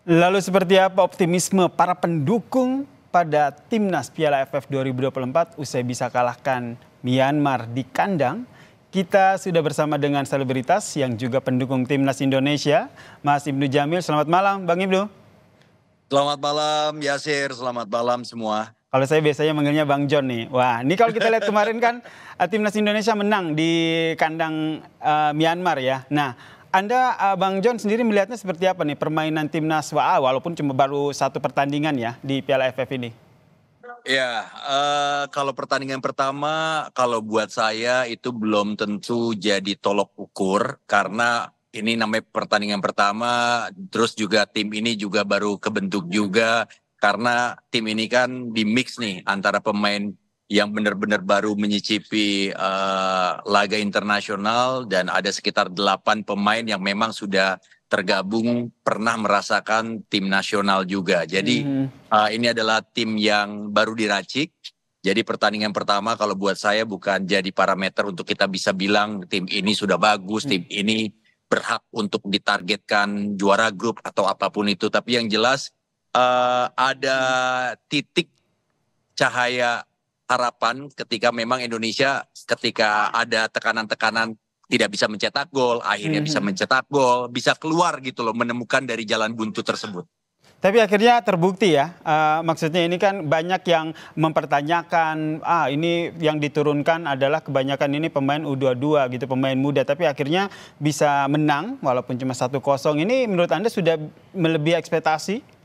Lalu seperti apa optimisme para pendukung pada Timnas Piala AFF 2024 usai bisa kalahkan Myanmar di kandang? Kita sudah bersama dengan selebritas yang juga pendukung Timnas Indonesia, Mas Ibnu Jamil. Selamat malam, Bang Ibnu. Selamat malam Yasir, selamat malam semua. Kalau saya biasanya manggilnya Bang John nih. Wah, ini kalau kita lihat kemarin kan Timnas Indonesia menang di kandang Myanmar ya. Nah, Anda Bang John sendiri melihatnya seperti apa nih permainan Timnas walaupun cuma baru satu pertandingan ya di Piala AFF ini? Ya, kalau pertandingan pertama, kalau buat saya itu belum tentu jadi tolok ukur karena ini namanya pertandingan pertama, terus juga tim ini juga baru kebentuk juga karena tim ini kan di mix nih antara pemain yang benar-benar baru menyicipi laga internasional dan ada sekitar 8 pemain yang memang sudah tergabung pernah merasakan tim nasional juga. Jadi ini adalah tim yang baru diracik. Jadi pertandingan pertama kalau buat saya bukan jadi parameter untuk kita bisa bilang tim ini sudah bagus, tim ini berhak untuk ditargetkan juara grup atau apapun itu. Tapi yang jelas ada titik cahaya harapan ketika memang Indonesia ketika ada tekanan-tekanan tidak bisa mencetak gol, akhirnya bisa mencetak gol, bisa keluar gitu loh, menemukan dari jalan buntu tersebut. Tapi akhirnya terbukti ya, maksudnya ini kan banyak yang mempertanyakan, ini yang diturunkan adalah kebanyakan ini pemain U22 gitu, pemain muda. Tapi akhirnya bisa menang walaupun cuma 1-0. Ini menurut Anda sudah melebihi ekspektasi?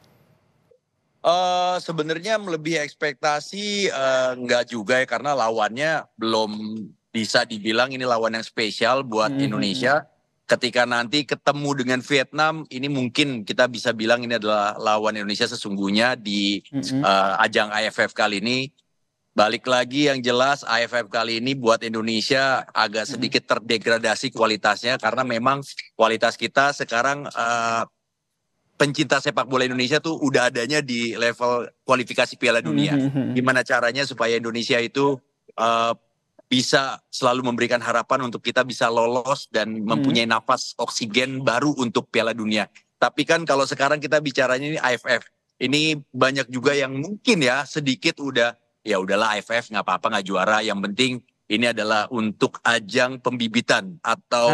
Sebenarnya melebihi ekspektasi enggak juga ya karena lawannya belum bisa dibilang ini lawan yang spesial buat Indonesia. Ketika nanti ketemu dengan Vietnam, ini mungkin kita bisa bilang ini adalah lawan Indonesia sesungguhnya di ajang AFF kali ini. Balik lagi yang jelas AFF kali ini buat Indonesia agak sedikit terdegradasi kualitasnya karena memang kualitas kita sekarang pencinta sepak bola Indonesia tuh udah adanya di level kualifikasi Piala Dunia. Gimana caranya supaya Indonesia itu bisa selalu memberikan harapan untuk kita bisa lolos dan mempunyai nafas oksigen baru untuk Piala Dunia. Tapi kan kalau sekarang kita bicaranya ini AFF, ini banyak juga yang mungkin ya sedikit udah ya udahlah AFF nggak apa-apa nggak juara. Yang penting ini adalah untuk ajang pembibitan atau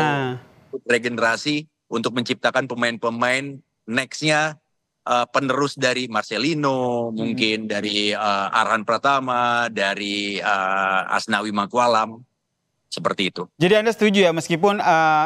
regenerasi untuk menciptakan pemain-pemain nextnya penerus dari Marcelino, mungkin dari Arhan Pratama, dari Asnawi Mangkualam, seperti itu. Jadi Anda setuju ya meskipun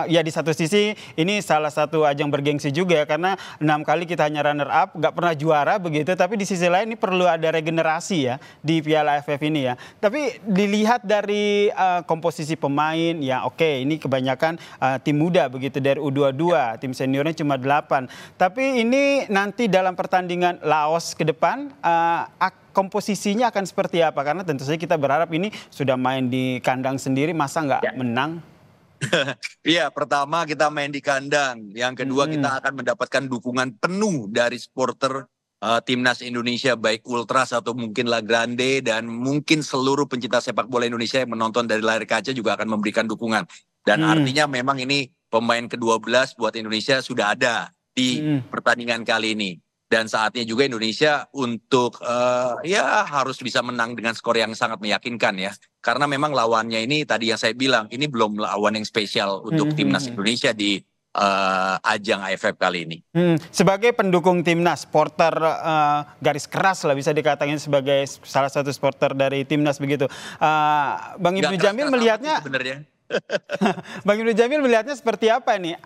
ya di satu sisi ini salah satu ajang bergengsi juga ya karena 6 kali kita hanya runner up, nggak pernah juara begitu. Tapi di sisi lain ini perlu ada regenerasi ya di Piala AFF ini ya. Tapi dilihat dari komposisi pemain ya oke, ini kebanyakan tim muda begitu dari U22, tim seniornya cuma 8. Tapi ini nanti dalam pertandingan Laos ke depan komposisinya akan seperti apa? Karena tentu saja kita berharap ini sudah main di kandang sendiri, masa nggak menang? Iya, pertama kita main di kandang. Yang kedua kita akan mendapatkan dukungan penuh dari supporter Timnas Indonesia, baik Ultras atau mungkin La Grande, dan mungkin seluruh pencinta sepak bola Indonesia yang menonton dari layar kaca juga akan memberikan dukungan. Dan artinya memang ini pemain ke-12 buat Indonesia sudah ada di pertandingan kali ini. Dan saatnya juga Indonesia untuk ya harus bisa menang dengan skor yang sangat meyakinkan ya. Karena memang lawannya ini tadi yang saya bilang, ini belum lawan yang spesial untuk Timnas Indonesia di ajang AFF kali ini. Sebagai pendukung Timnas, supporter garis keras lah bisa dikatakan sebagai salah satu supporter dari Timnas begitu. Bang Ibnu Jamil melihatnya sebenarnya. Bang Ibnu Jamil melihatnya seperti apa nih?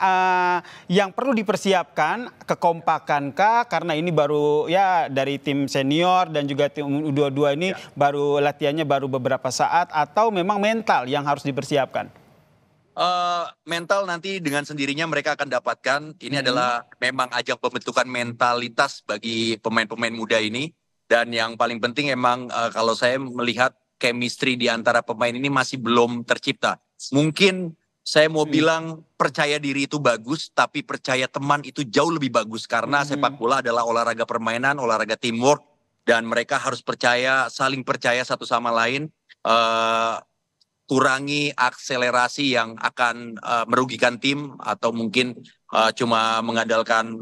Yang perlu dipersiapkan kekompakankah karena ini baru ya dari tim senior dan juga tim U22 ini baru latihannya baru beberapa saat atau memang mental yang harus dipersiapkan? Mental nanti dengan sendirinya mereka akan dapatkan. Ini adalah memang ajang pembentukan mentalitas bagi pemain-pemain muda ini. Dan yang paling penting emang kalau saya melihat chemistry di antara pemain ini masih belum tercipta. Mungkin saya mau bilang percaya diri itu bagus, tapi percaya teman itu jauh lebih bagus. Karena sepak bola adalah olahraga permainan, olahraga teamwork. Dan mereka harus percaya, saling percaya satu sama lain. Kurangi akselerasi yang akan merugikan tim atau mungkin cuma mengandalkan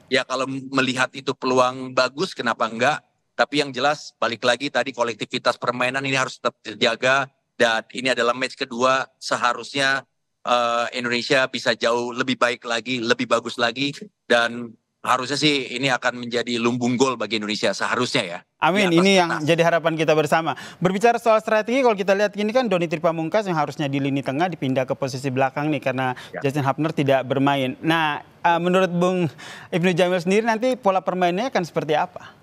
Ya kalau melihat itu peluang bagus, kenapa enggak? Tapi yang jelas balik lagi tadi kolektivitas permainan ini harus tetap terjaga dan ini adalah match kedua seharusnya Indonesia bisa jauh lebih baik lagi, lebih bagus lagi dan harusnya sih ini akan menjadi lumbung gol bagi Indonesia seharusnya ya. Di Amin, atas ini yang kertas. jadi harapan kita bersama. Berbicara soal strategi, kalau kita lihat gini kan Doni Tripamungkas yang harusnya di lini tengah dipindah ke posisi belakang nih karena Ya. Justin Hubner tidak bermain. Nah, menurut Bung Ibnu Jamil sendiri nanti pola permainannya akan seperti apa?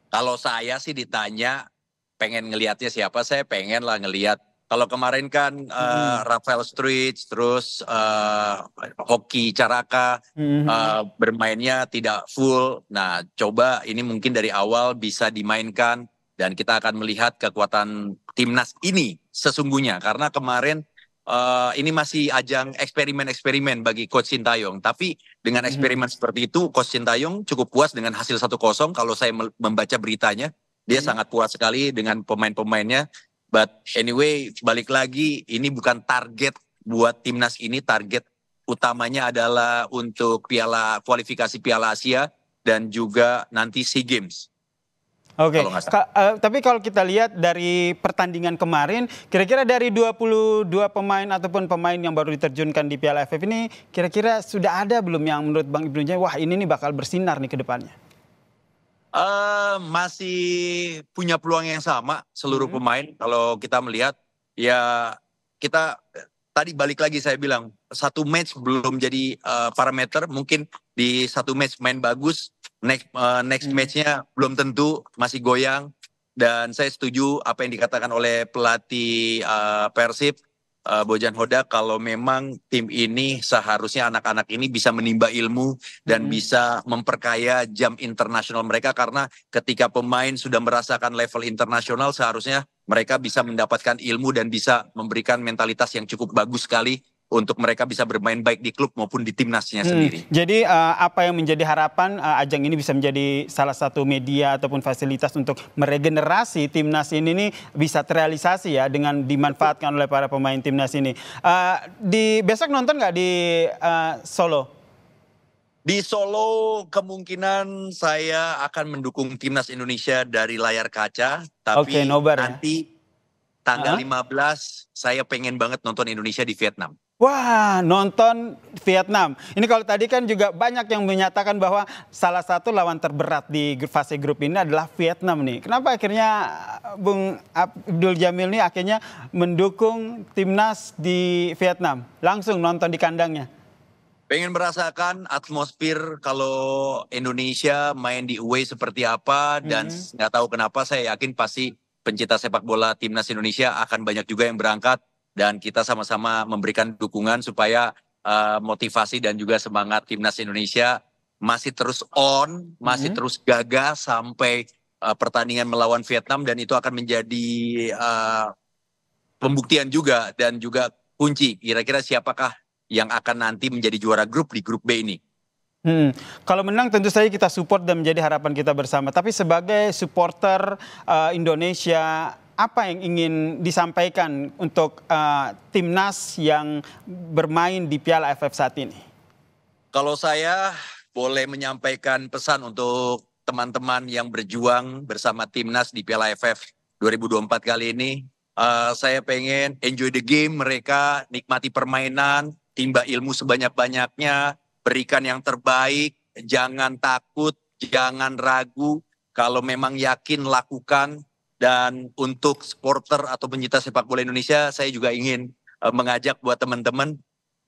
Kalau saya sih ditanya pengen ngelihatnya siapa, saya pengen lah ngelihat. Kalau kemarin kan Rafael Struij, terus Hoki Caraka bermainnya tidak full. Nah, coba ini mungkin dari awal bisa dimainkan dan kita akan melihat kekuatan timnas ini sesungguhnya. Karena kemarin ini masih ajang eksperimen-eksperimen bagi Coach Sintayong. Tapi dengan eksperimen seperti itu, Coach Sintayong cukup puas dengan hasil 1-0. Kalau saya membaca beritanya, dia sangat puas sekali dengan pemain-pemainnya. But anyway, balik lagi, ini bukan target buat timnas ini. Target utamanya adalah untuk kualifikasi Piala Asia dan juga nanti SEA Games. Oke, Kalau nggak salah. tapi kalau kita lihat dari pertandingan kemarin, kira-kira dari 22 pemain ataupun pemain yang baru diterjunkan di Piala AFF ini, kira-kira sudah ada belum yang menurut Bang Ibnu Jamil, wah ini nih bakal bersinar nih ke depannya? Masih punya peluang yang sama seluruh pemain. Kalau kita melihat, ya kita tadi balik lagi saya bilang, satu match belum jadi parameter. Mungkin di satu match main bagus, next matchnya belum tentu, masih goyang. Dan saya setuju apa yang dikatakan oleh pelatih Persib, Bojan Hodak, kalau memang tim ini seharusnya anak-anak ini bisa menimba ilmu dan bisa memperkaya jam internasional mereka karena ketika pemain sudah merasakan level internasional seharusnya mereka bisa mendapatkan ilmu dan bisa memberikan mentalitas yang cukup bagus sekali untuk mereka bisa bermain baik di klub maupun di timnasnya sendiri. Jadi apa yang menjadi harapan ajang ini bisa menjadi salah satu media ataupun fasilitas untuk meregenerasi timnas ini nih bisa terrealisasi ya dengan dimanfaatkan oleh para pemain timnas ini. Di besok nonton nggak di Solo? Di Solo kemungkinan saya akan mendukung timnas Indonesia dari layar kaca, tapi Oke, nobar ya. nanti tanggal 15 saya pengen banget nonton Indonesia di Vietnam. Wah, nonton Vietnam. Ini kalau tadi kan juga banyak yang menyatakan bahwa salah satu lawan terberat di fase grup ini adalah Vietnam nih. Kenapa akhirnya Bung Abdul Jamil nih akhirnya mendukung timnas di Vietnam? Langsung nonton di kandangnya. Pengen merasakan atmosfer kalau Indonesia main di away seperti apa dan nggak tahu kenapa saya yakin pasti pencinta sepak bola timnas Indonesia akan banyak juga yang berangkat dan kita sama-sama memberikan dukungan supaya motivasi dan juga semangat timnas Indonesia masih terus on, masih terus gagah sampai pertandingan melawan Vietnam dan itu akan menjadi pembuktian juga dan juga kunci kira-kira siapakah yang akan nanti menjadi juara grup di grup B ini. Kalau menang tentu saja kita support dan menjadi harapan kita bersama. Tapi sebagai supporter Indonesia, apa yang ingin disampaikan untuk timnas yang bermain di Piala AFF saat ini? Kalau saya boleh menyampaikan pesan untuk teman-teman yang berjuang bersama timnas di Piala AFF 2024 kali ini. Saya pengen enjoy the game mereka, nikmati permainan, timba ilmu sebanyak-banyaknya, berikan yang terbaik, jangan takut, jangan ragu. Kalau memang yakin, lakukan. Dan untuk supporter atau pencinta sepak bola Indonesia, saya juga ingin mengajak buat teman-teman,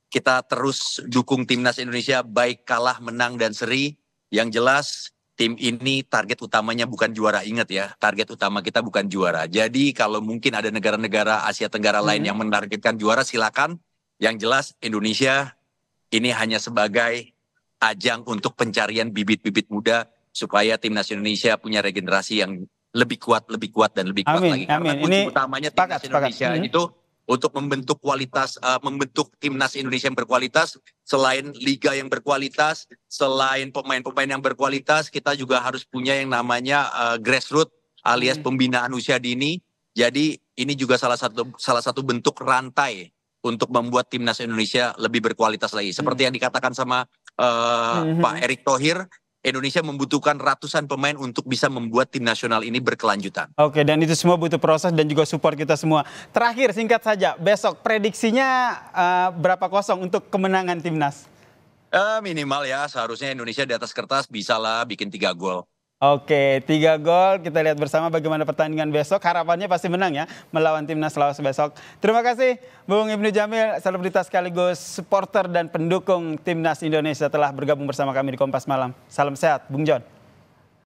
kita terus dukung timnas Indonesia, baik kalah, menang, dan seri. Yang jelas, tim ini target utamanya bukan juara, ingat ya, target utama kita bukan juara. Jadi kalau mungkin ada negara-negara Asia Tenggara lain yang menargetkan juara, silakan. Yang jelas Indonesia ini hanya sebagai ajang untuk pencarian bibit-bibit muda supaya timnas Indonesia punya regenerasi yang lebih kuat dan lebih kuat lagi. Karena kunci utamanya timnas Indonesia itu untuk membentuk kualitas, membentuk timnas Indonesia yang berkualitas. Selain liga yang berkualitas, selain pemain-pemain yang berkualitas, kita juga harus punya yang namanya grassroots alias pembinaan usia dini. Jadi ini juga salah satu bentuk rantai untuk membuat timnas Indonesia lebih berkualitas lagi. Seperti yang dikatakan sama Pak Erick Thohir, Indonesia membutuhkan ratusan pemain untuk bisa membuat tim nasional ini berkelanjutan. Oke, dan itu semua butuh proses dan juga support kita semua. Terakhir, singkat saja, besok prediksinya berapa kosong untuk kemenangan timnas? Minimal ya, seharusnya Indonesia di atas kertas bisa lah bikin 3 gol. Oke, 3 gol. Kita lihat bersama bagaimana pertandingan besok. Harapannya pasti menang ya, melawan timnas Laos besok. Terima kasih Bung Ibnu Jamil, selebritas sekaligus supporter dan pendukung timnas Indonesia telah bergabung bersama kami di Kompas Malam. Salam sehat, Bung John.